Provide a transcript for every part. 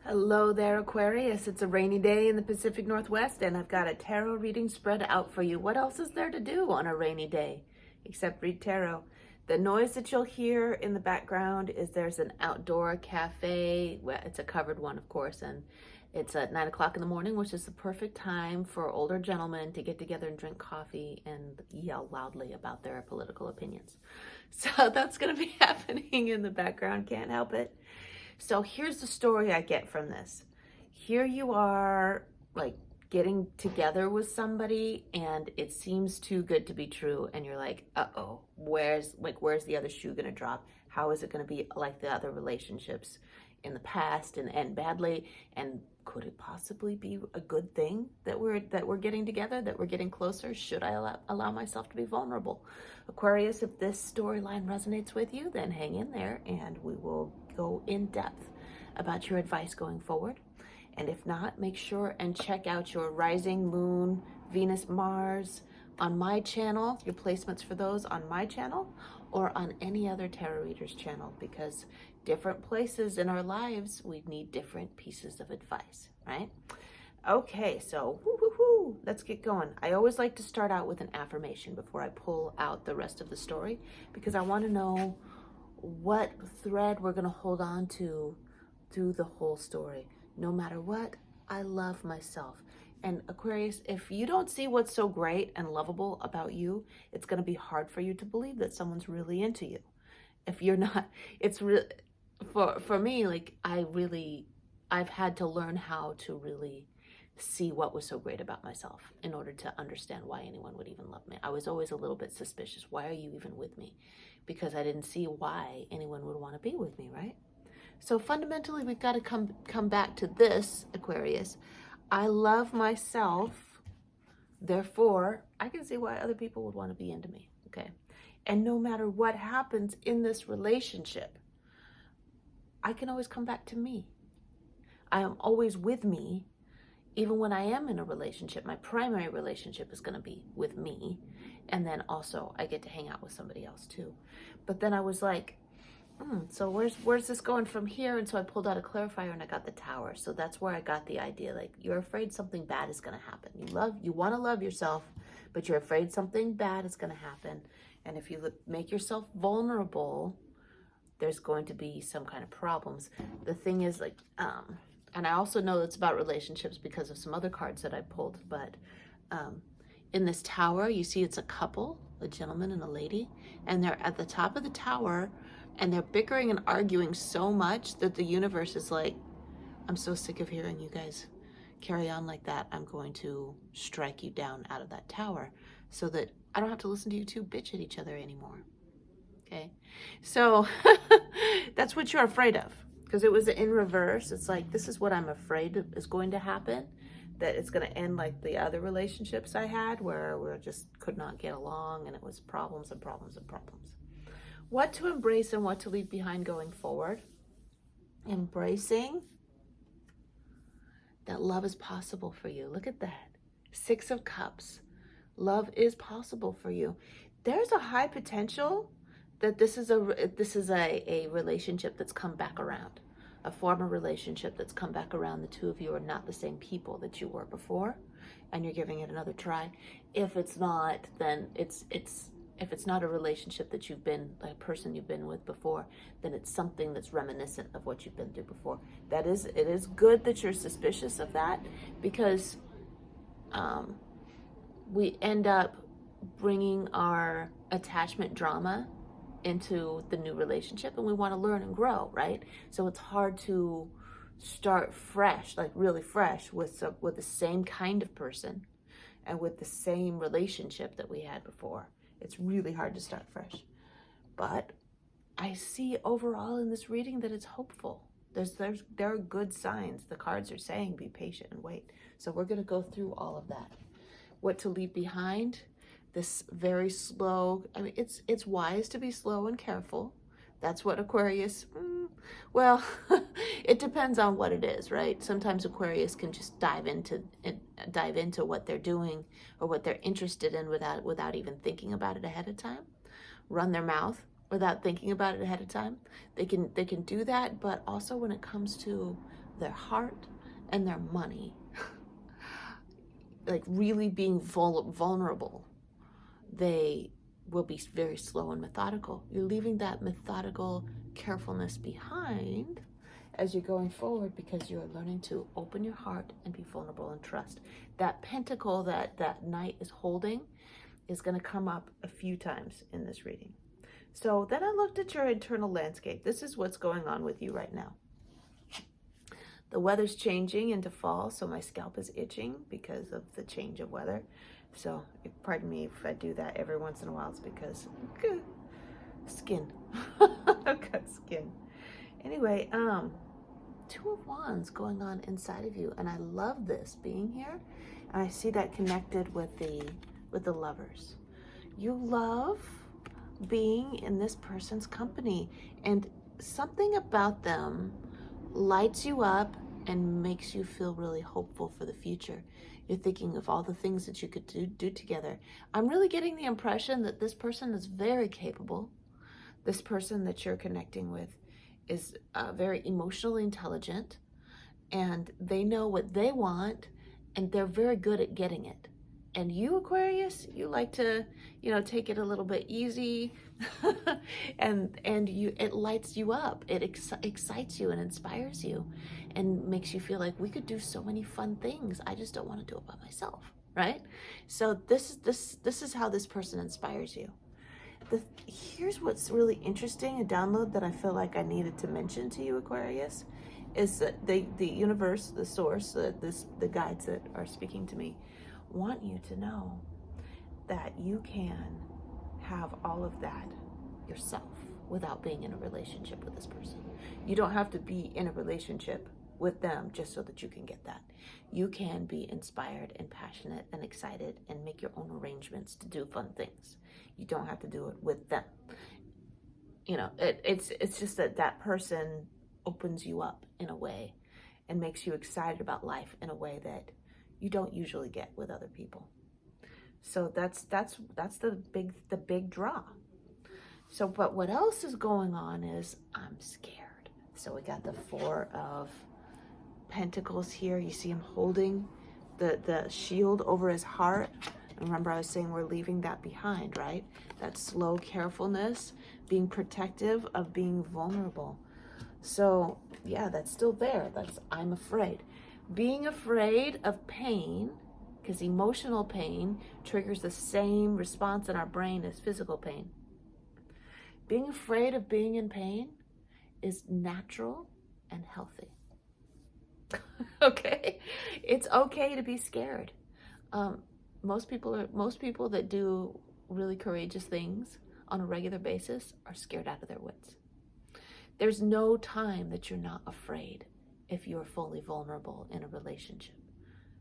Hello there, Aquarius. It's a rainy day in the Pacific Northwest, and I've got a tarot reading spread out for you. What else is there to do on a rainy day except read tarot? The noise that you'll hear in the background is there's an outdoor cafe. Well, it's a covered one, of course, and it's at 9 o'clock in the morning, which is the perfect time for older gentlemen to get together and drink coffee and yell loudly about their political opinions. So that's going to be happening in the background. Can't help it. So here's the story I get from this. Here you are, like, getting together with somebody and it seems too good to be true, and you're like, uh-oh, where's the other shoe gonna drop? How is it gonna be like the other relationships in the past and end badly? And could it possibly be a good thing that we're getting together, that we're getting closer? Should I allow myself to be vulnerable? Aquarius, if this storyline resonates with you, then hang in there and we will go in depth about your advice going forward. And if not, make sure and check out your rising moon, Venus, Mars on my channel, your placements for those on my channel or on any other tarot reader's channel, because different places in our lives, we need different pieces of advice, right? Okay, so let's get going. I always like to start out with an affirmation before I pull out the rest of the story, because I want to know what thread we're going to hold on to through the whole story. No matter what, I love myself. And Aquarius, if you don't see what's so great and lovable about you, it's going to be hard for you to believe that someone's really into you. If you're not, it's really, for me, like, I've had to learn how to really see what was so great about myself in order to understand why anyone would even love me. I was always a little bit suspicious. Why are you even with me? Because I didn't see why anyone would want to be with me, right? So fundamentally, we've got to come back to this, Aquarius. I love myself, therefore, I can see why other people would want to be into me, okay? And no matter what happens in this relationship, I can always come back to me. I am always with me. Even when I am in a relationship, my primary relationship is going to be with me. And then also I get to hang out with somebody else too. But then I was like, so where's this going from here? And so I pulled out a clarifier and I got the Tower. So that's where I got the idea, like, you're afraid something bad is going to happen. You want to love yourself, but you're afraid something bad is going to happen. And if you make yourself vulnerable, there's going to be some kind of problems. The thing is, like, and I also know it's about relationships because of some other cards that I pulled, but in this Tower, you see it's a couple, a gentleman and a lady, and they're at the top of the tower, and they're bickering and arguing so much that the universe is like, I'm so sick of hearing you guys carry on like that. I'm going to strike you down out of that tower so that I don't have to listen to you two bitch at each other anymore. Okay, so that's what you're afraid of, because it was in reverse. It's like, this is what I'm afraid is going to happen, that it's going to end like the other relationships I had where we just could not get along and it was problems and problems and problems. What to embrace and what to leave behind going forward. Embracing that love is possible for you. Look at that. 6 of Cups. Love is possible for you. There's a high potential that this is a relationship that's come back around, a former relationship that's come back around. The two of you are not the same people that you were before, and you're giving it another try. If it's not, then if it's not a relationship that you've been, like a person you've been with before, then it's something that's reminiscent of what you've been through before. It is good that you're suspicious of that, because we end up bringing our attachment drama into the new relationship, and we want to learn and grow, right? So it's hard to start fresh, like really fresh, with the same kind of person and with the same relationship that we had before. It's really hard to start fresh. But I see overall in this reading that it's hopeful. There are good signs. The cards are saying be patient and wait. So we're going to go through all of that. What to leave behind. This very slow, I mean, it's wise to be slow and careful. That's what Aquarius, well, it depends on what it is, right? Sometimes Aquarius can just dive into what they're doing or what they're interested in without even thinking about it ahead of time. Run their mouth without thinking about it ahead of time. They can do that, but also when it comes to their heart and their money, like really being vulnerable, they will be very slow and methodical. You're leaving that methodical carefulness behind as you're going forward, because you're learning to open your heart and be vulnerable and trust. That pentacle that knight is holding is going to come up a few times in this reading. So then I looked at your internal landscape. This is what's going on with you right now. The weather's changing into fall, so my scalp is itching because of the change of weather. So pardon me if I do that every once in a while. It's because skin. I've got skin. Anyway, Two of Wands going on inside of you, and I love this being here. And I see that connected with the Lovers. You love being in this person's company, and something about them lights you up and makes you feel really hopeful for the future. You're thinking of all the things that you could do together. I'm really getting the impression that this person is very capable. This person that you're connecting with is very emotionally intelligent, and they know what they want, and they're very good at getting it. And you, Aquarius, you like to, take it a little bit easy, and it lights you up. It excites you and inspires you, and makes you feel like we could do so many fun things. I just don't want to do it by myself, right? So this is how this person inspires you. Here's what's really interesting, a download that I feel like I needed to mention to you, Aquarius, is that the universe, the source, the guides that are speaking to me, want you to know that you can have all of that yourself without being in a relationship with this person. You don't have to be in a relationship with them just so that you can get that. You can be inspired and passionate and excited and make your own arrangements to do fun things. You don't have to do it with them. It's just that person opens you up in a way and makes you excited about life in a way that you don't usually get with other people. So that's the big draw. So, but what else is going on is I'm scared. So we got the Four of Pentacles here. You see him holding the shield over his heart. And remember, I was saying we're leaving that behind, right? That slow carefulness, being protective of being vulnerable. So yeah, that's still there. That's I'm afraid. Being afraid of pain, because emotional pain triggers the same response in our brain as physical pain. Being afraid of being in pain is natural and healthy. Okay? It's okay to be scared. Most people that do really courageous things on a regular basis are scared out of their wits. There's no time that you're not afraid if you're fully vulnerable in a relationship.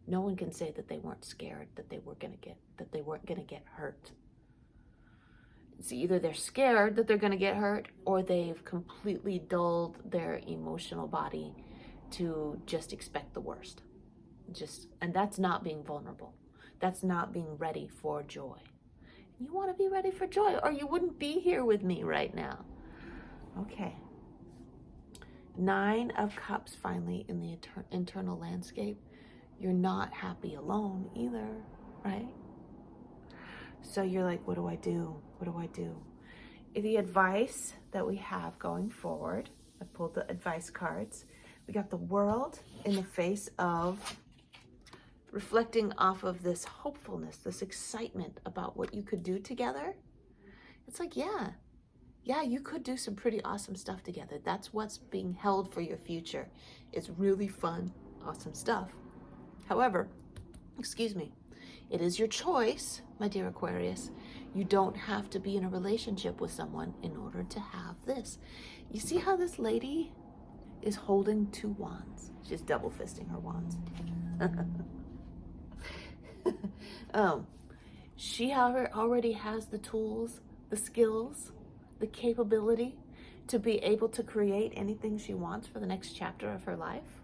No one can say that they weren't scared, that they weren't going to get hurt. It's either they're scared that they're going to get hurt, or they've completely dulled their emotional body to just expect the worst. And that's not being vulnerable. That's not being ready for joy. You want to be ready for joy, or you wouldn't be here with me right now. Okay. 9 of Cups finally in the internal landscape. You're not happy alone either, right? So you're like, what do I do? What do I do? The advice that we have going forward, I pulled the advice cards. We got the World in the face of reflecting off of this hopefulness, this excitement about what you could do together. It's like, yeah, you could do some pretty awesome stuff together. That's what's being held for your future. It's really fun, awesome stuff. However, it is your choice, my dear Aquarius. You don't have to be in a relationship with someone in order to have this. You see how this lady is holding 2 wands? She's double fisting her wands. She already has the tools, the skills, the capability to be able to create anything she wants for the next chapter of her life.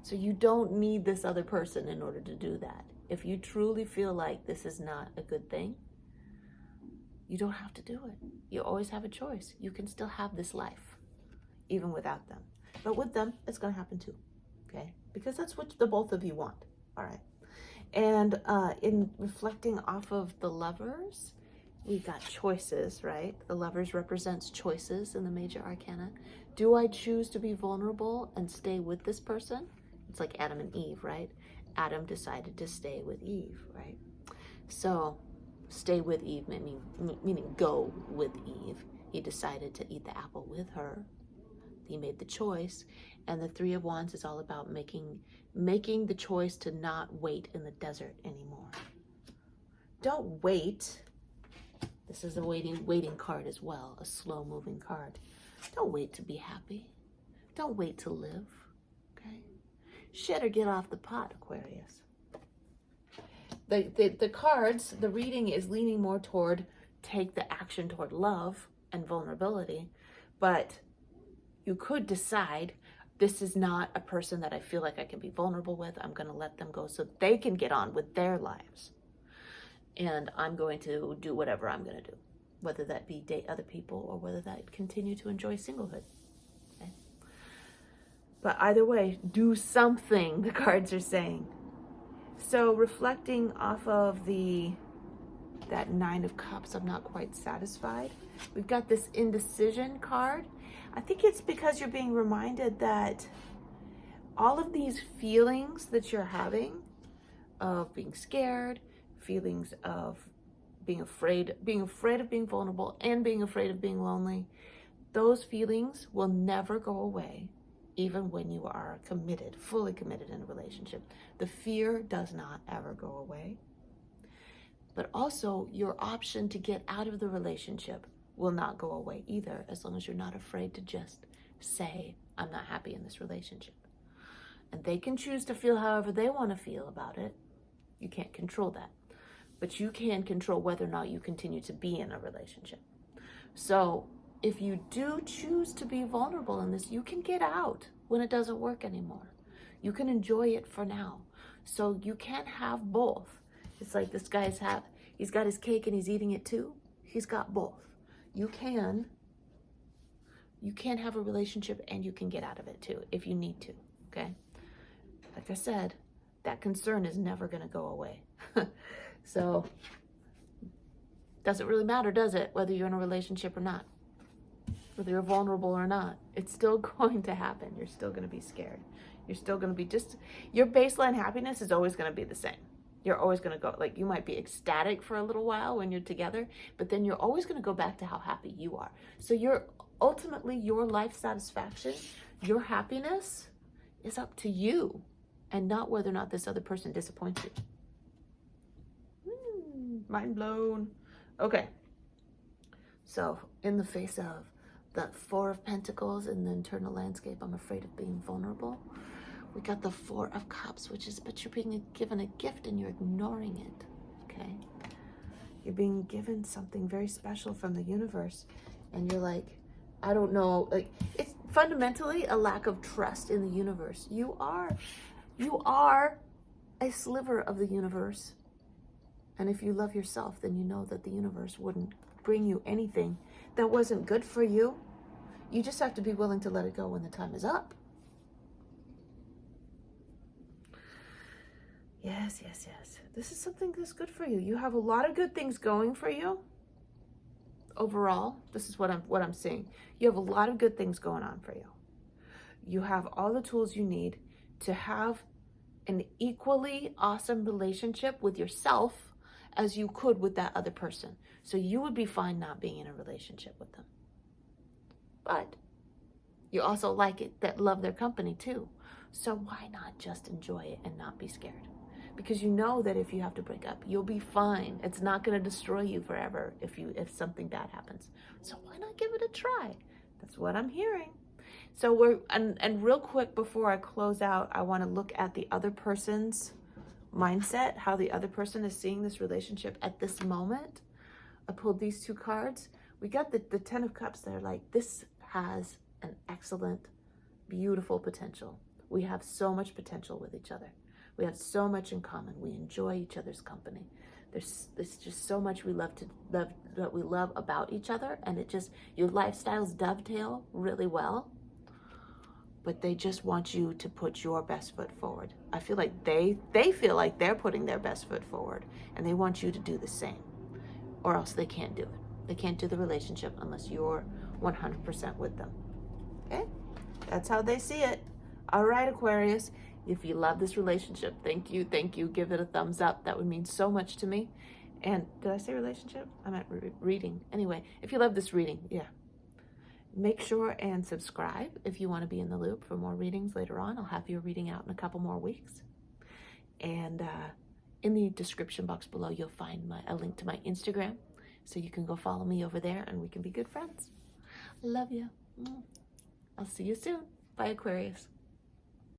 So you don't need this other person in order to do that. If you truly feel like this is not a good thing, you don't have to do it. You always have a choice. You can still have this life, even without them. But with them, it's going to happen too. okay? Because that's what the both of you want, all right? And in reflecting off of the Lovers, we got choices, right? The Lovers represents choices in the major arcana. Do I choose to be vulnerable and stay with this person? It's like Adam and Eve, right? Adam decided to stay with Eve, right? So stay with Eve, meaning go with Eve. He decided to eat the apple with her. He made the choice. And the Three of Wands is all about making the choice to not wait in the desert anymore. Don't wait. This is a waiting card as well, a slow moving card. Don't wait to be happy. Don't wait to live, okay? Shit or get off the pot, Aquarius. The cards, the reading is leaning more toward take the action toward love and vulnerability, but you could decide this is not a person that I feel like I can be vulnerable with. I'm going to let them go so they can get on with their lives. And I'm going to do whatever I'm going to do, whether that be date other people or whether that continue to enjoy singlehood. Okay? But either way, do something, the cards are saying. So reflecting off of that Nine of Cups, I'm not quite satisfied. We've got this indecision card. I think it's because you're being reminded that all of these feelings that you're having of being scared, feelings of being afraid of being vulnerable and being afraid of being lonely, those feelings will never go away even when you are committed, fully committed in a relationship. The fear does not ever go away. But also your option to get out of the relationship will not go away either, as long as you're not afraid to just say, I'm not happy in this relationship. And they can choose to feel however they want to feel about it. You can't control that. But you can control whether or not you continue to be in a relationship. So if you do choose to be vulnerable in this, you can get out when it doesn't work anymore. You can enjoy it for now. So you can't have both. It's like this guy's he's got his cake and he's eating it too. He's got both. You can have a relationship and you can get out of it too if you need to, okay? Like I said, that concern is never going to go away. So doesn't really matter, does it, whether you're in a relationship or not, whether you're vulnerable or not? It's still going to happen. You're still going to be scared. You're still going to be your baseline happiness is always going to be the same. You're always going to go, like, you might be ecstatic for a little while when you're together, but then you're always going to go back to how happy you are. So ultimately your life satisfaction, your happiness is up to you and not whether or not this other person disappoints you. Mind blown. Okay. So in the face of the Four of Pentacles in the internal landscape, I'm afraid of being vulnerable. We got the Four of Cups, which is, but you're being given a gift and you're ignoring it, okay? You're being given something very special from the universe, and you're like, I don't know, like, it's fundamentally a lack of trust in the universe. You are a sliver of the universe, and if you love yourself, then you know that the universe wouldn't bring you anything that wasn't good for you. You just have to be willing to let it go when the time is up. Yes, yes, yes. This is something that's good for you. You have a lot of good things going for you. Overall, this is what I'm seeing. You have a lot of good things going on for you. You have all the tools you need to have an equally awesome relationship with yourself as you could with that other person. So you would be fine not being in a relationship with them. But you also love their company too. So why not just enjoy it and not be scared? Because you know that if you have to break up, you'll be fine. It's not going to destroy you forever if something bad happens. So why not give it a try? That's what I'm hearing. So and real quick before I close out, I want to look at the other person's mindset, how the other person is seeing this relationship at this moment. I pulled these two cards. We got the Ten of Cups. They're like, this has an excellent, beautiful potential. We have so much potential with each other. We have so much in common. We enjoy each other's company. There's just so much we love about each other, and your lifestyles dovetail really well. but they just want you to put your best foot forward. I feel like they feel like they're putting their best foot forward, and they want you to do the same, or else they can't do it. They can't do the relationship unless you're 100% with them. Okay? That's how they see it. All right, Aquarius. If you love this relationship, thank you. Give it a thumbs up. That would mean so much to me. And did I say relationship? I meant reading. Anyway, if you love this reading, yeah. Make sure and subscribe if you want to be in the loop for more readings later on. I'll have your reading out in a couple more weeks. And in the description box below, you'll find a link to my Instagram. So you can go follow me over there and we can be good friends. Love you. I'll see you soon. Bye, Aquarius.